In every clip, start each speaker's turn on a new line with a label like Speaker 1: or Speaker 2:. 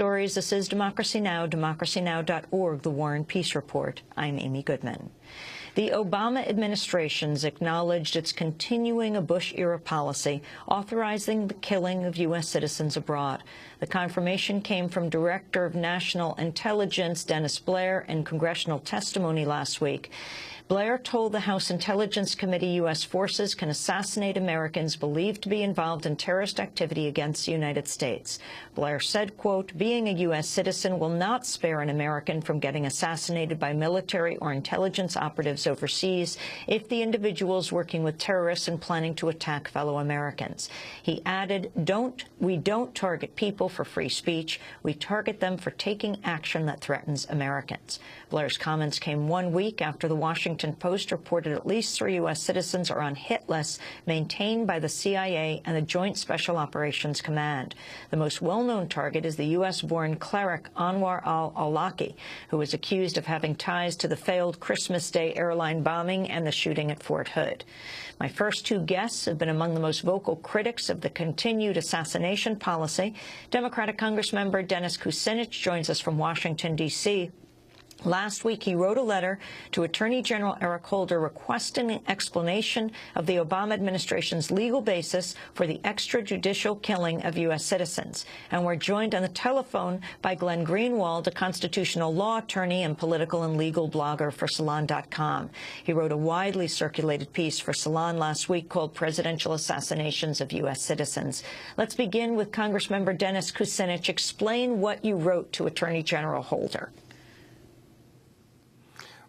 Speaker 1: stories. This is Democracy Now!, democracynow.org, the War and Peace Report. I'm Amy Goodman. The Obama administration's acknowledged it's continuing a Bush-era policy authorizing the killing of U.S. citizens abroad. The confirmation came from Director of National Intelligence Dennis Blair in congressional testimony last week. Blair told the House Intelligence Committee U.S. forces can assassinate Americans believed to be involved in terrorist activity against the United States. Blair said, quote, being a U.S. citizen will not spare an American from getting assassinated by military or intelligence operatives overseas if the individual's working with terrorists and planning to attack fellow Americans. He added, we don't target people for free speech. We target them for taking action that threatens Americans. Blair's comments came 1 week after the Washington Post reported at least 3 U.S. citizens are on hit lists maintained by the CIA and the Joint Special Operations Command. The most well-known target is the U.S.-born cleric Anwar al-Awlaki, who was accused of having ties to the failed Christmas Day airline bombing and the shooting at Fort Hood. My first 2 guests have been among the most vocal critics of the continued assassination policy. Democratic Congressmember Dennis Kucinich joins us from Washington, D.C. Last week, he wrote a letter to Attorney General Eric Holder requesting an explanation of the Obama administration's legal basis for the extrajudicial killing of U.S. citizens. And we're joined on the telephone by Glenn Greenwald, a constitutional law attorney and political and legal blogger for Salon.com. He wrote a widely circulated piece for Salon last week called Presidential Assassinations of U.S. Citizens. Let's begin with Congressmember Dennis Kucinich. Explain what you wrote to Attorney General Holder.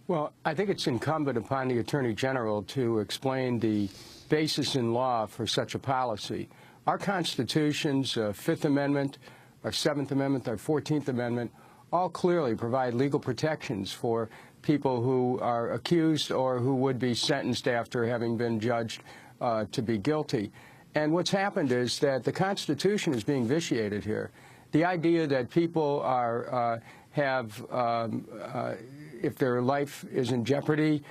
Speaker 2: Well, I think it's incumbent upon the Attorney General to explain the basis in law for such a policy. Our Constitution's Fifth Amendment, our Seventh Amendment, our 14th Amendment, all clearly provide legal protections for people who are accused or who would be sentenced after having been judged to be guilty. And what's happened is that the Constitution is being vitiated here. The idea that people are if their life is in jeopardy,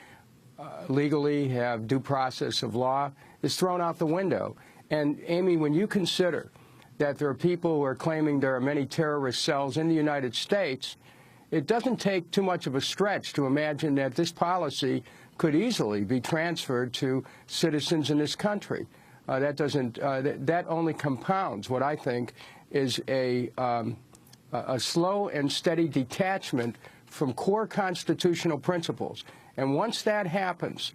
Speaker 2: legally have due process of law, is thrown out the window. And, Amy, when you consider that there are people who are claiming there are many terrorist cells in the United States, it doesn't take too much of a stretch to imagine that this policy could easily be transferred to citizens in this country. That only compounds what I think is a slow and steady detachment from core constitutional principles. And once that happens,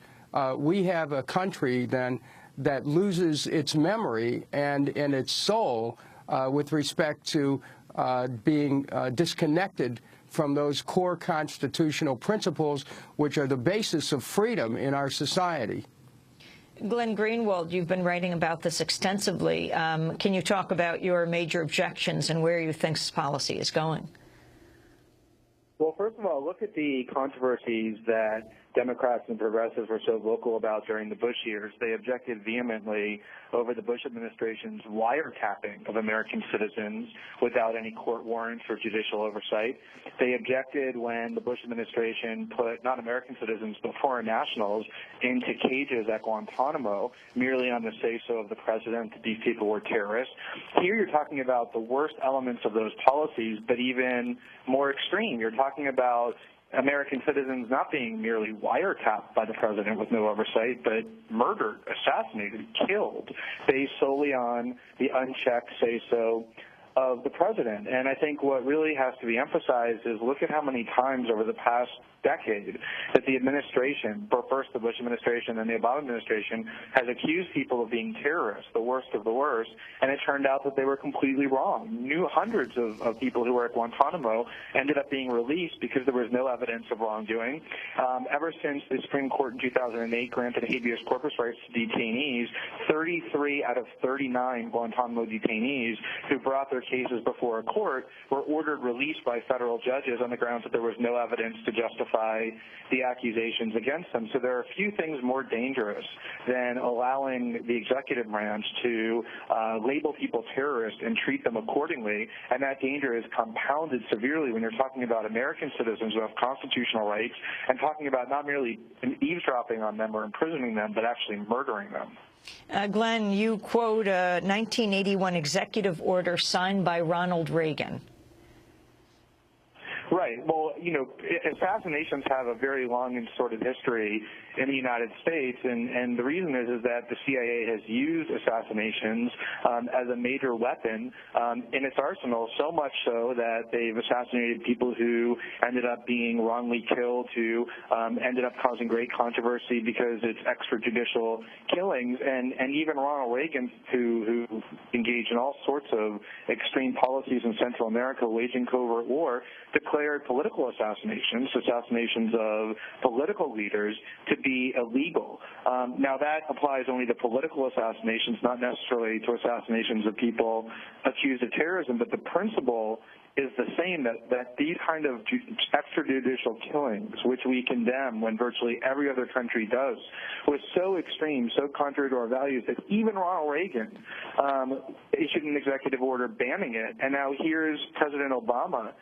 Speaker 2: we have a country then that loses its memory and its soul with respect to being disconnected from those core constitutional principles which are the basis of freedom in our society.
Speaker 1: Glenn Greenwald, you've been writing about this extensively. Can you talk about your major objections and where you think this policy is going?
Speaker 3: Well, first of all, look at the controversies that Democrats and progressives were so vocal about during the Bush years. They objected vehemently over the Bush administration's wiretapping of American citizens without any court warrants or judicial oversight. They objected when the Bush administration put not American citizens but foreign nationals into cages at Guantanamo merely on the say-so of the president that these people were terrorists. Here you're talking about the worst elements of those policies, but even more extreme. You're talking about American citizens not being merely wiretapped by the president with no oversight, but murdered, assassinated, killed, based solely on the unchecked say-so of the president. And I think what really has to be emphasized is look at how many times over the past decade that the administration, first the Bush administration and the Obama administration, has accused people of being terrorists, the worst of the worst, and it turned out that they were completely wrong. Hundreds of people who were at Guantanamo ended up being released because there was no evidence of wrongdoing. Ever since the Supreme Court in 2008 granted habeas corpus rights to detainees, 33 out of 39 Guantanamo detainees who brought their cases before a court were ordered released by federal judges on the grounds that there was no evidence to justify the accusations against them. So there are few things more dangerous than allowing the executive branch to label people terrorists and treat them accordingly, and that danger is compounded severely when you're talking about American citizens who have constitutional rights and talking about not merely eavesdropping on them or imprisoning them, but actually murdering them.
Speaker 1: Glenn, you quote a 1981 executive order signed by Ronald Reagan.
Speaker 3: Right. Well, assassinations have a very long and sordid history in the United States, and the reason is that the CIA has used assassinations as a major weapon in its arsenal, so much so that they've assassinated people who ended up being wrongly killed, who ended up causing great controversy because it's extrajudicial killings, and even Ronald Reagan, who engaged in all sorts of extreme policies in Central America, waging covert war, declared political assassinations of political leaders, to be illegal. Now, that applies only to political assassinations, not necessarily to assassinations of people accused of terrorism, but the principle is the same, that these kind of extrajudicial killings, which we condemn when virtually every other country does, was so extreme, so contrary to our values, that even Ronald Reagan issued an executive order banning it. And now here's President Obama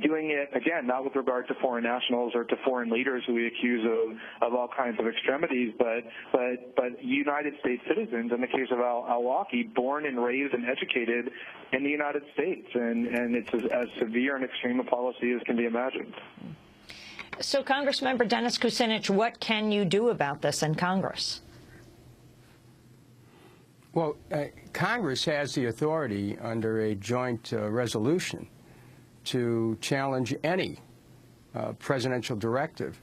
Speaker 3: doing it, again, not with regard to foreign nationals or to foreign leaders who we accuse of all kinds of extremities, but United States citizens, in the case of al-Awlaki, born and raised and educated in the United States. And it's as severe and extreme a policy as can be imagined.
Speaker 1: So, Congressmember Dennis Kucinich, what can you do about this in Congress?
Speaker 2: Well, Congress has the authority under a joint resolution to challenge any presidential directive.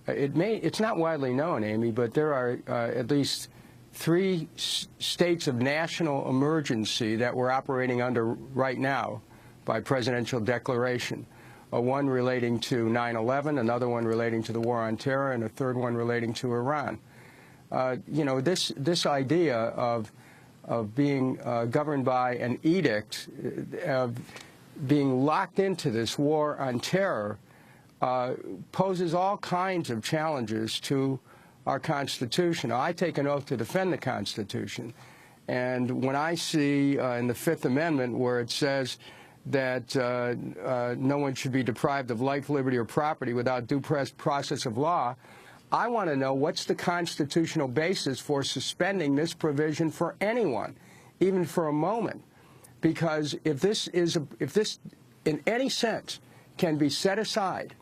Speaker 2: It's not widely known, Amy, but there are at least 3 states of national emergency that we're operating under right now by presidential declaration. One relating to 9/11, another one relating to the war on terror, and a third one relating to Iran. This idea of being governed by an edict, of being locked into this war on terror, poses all kinds of challenges to our Constitution. Now, I take an oath to defend the Constitution, and when I see in the Fifth Amendment where it says that no one should be deprived of life, liberty, or property without due process of law, I want to know what's the constitutional basis for suspending this provision for anyone, even for a moment. Because if this in any sense can be set aside,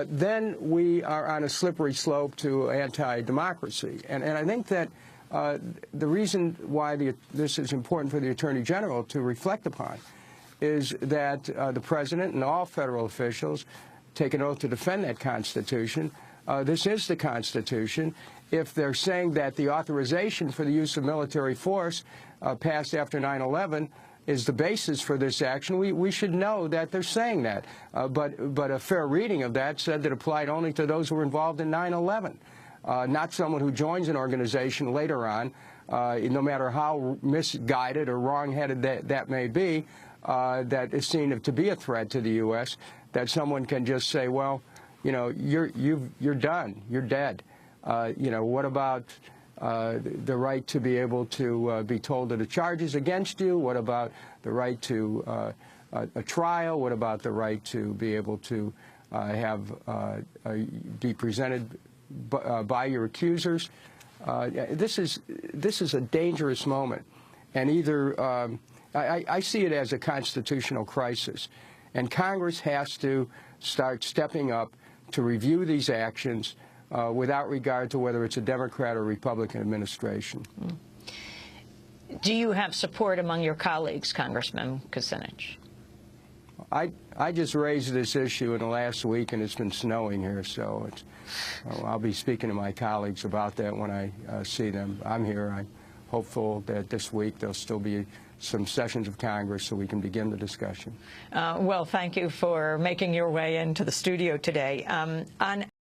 Speaker 2: then we are on a slippery slope to anti-democracy. And I think that the reason why this is important for the Attorney General to reflect upon is that the President and all federal officials take an oath to defend that Constitution. This is the Constitution. If they're saying that the authorization for the use of military force passed after 9/11 is the basis for this action, we should know that they're saying that. But a fair reading of that said that it applied only to those who were involved in 9/11, not someone who joins an organization later on, no matter how misguided or wrong-headed that may be, that is seen to be a threat to the U.S., that someone can just say, well, you're done, you're dead. What about the right to be able to be told that the charges against you? What about the right to a trial? What about the right to be able to be presented by your accusers? This is a dangerous moment, and either I see it as a constitutional crisis, and Congress has to start stepping up to review these actions without regard to whether it's a Democrat or Republican administration.
Speaker 1: Do you have support among your colleagues, Congressman Kucinich?
Speaker 2: I just raised this issue in the last week, and it's been snowing here, so I'll be speaking to my colleagues about that when I see them. I'm here. I'm hopeful that this week there'll still be some sessions of Congress so we can begin the discussion.
Speaker 1: Well, thank you for making your way into the studio today. On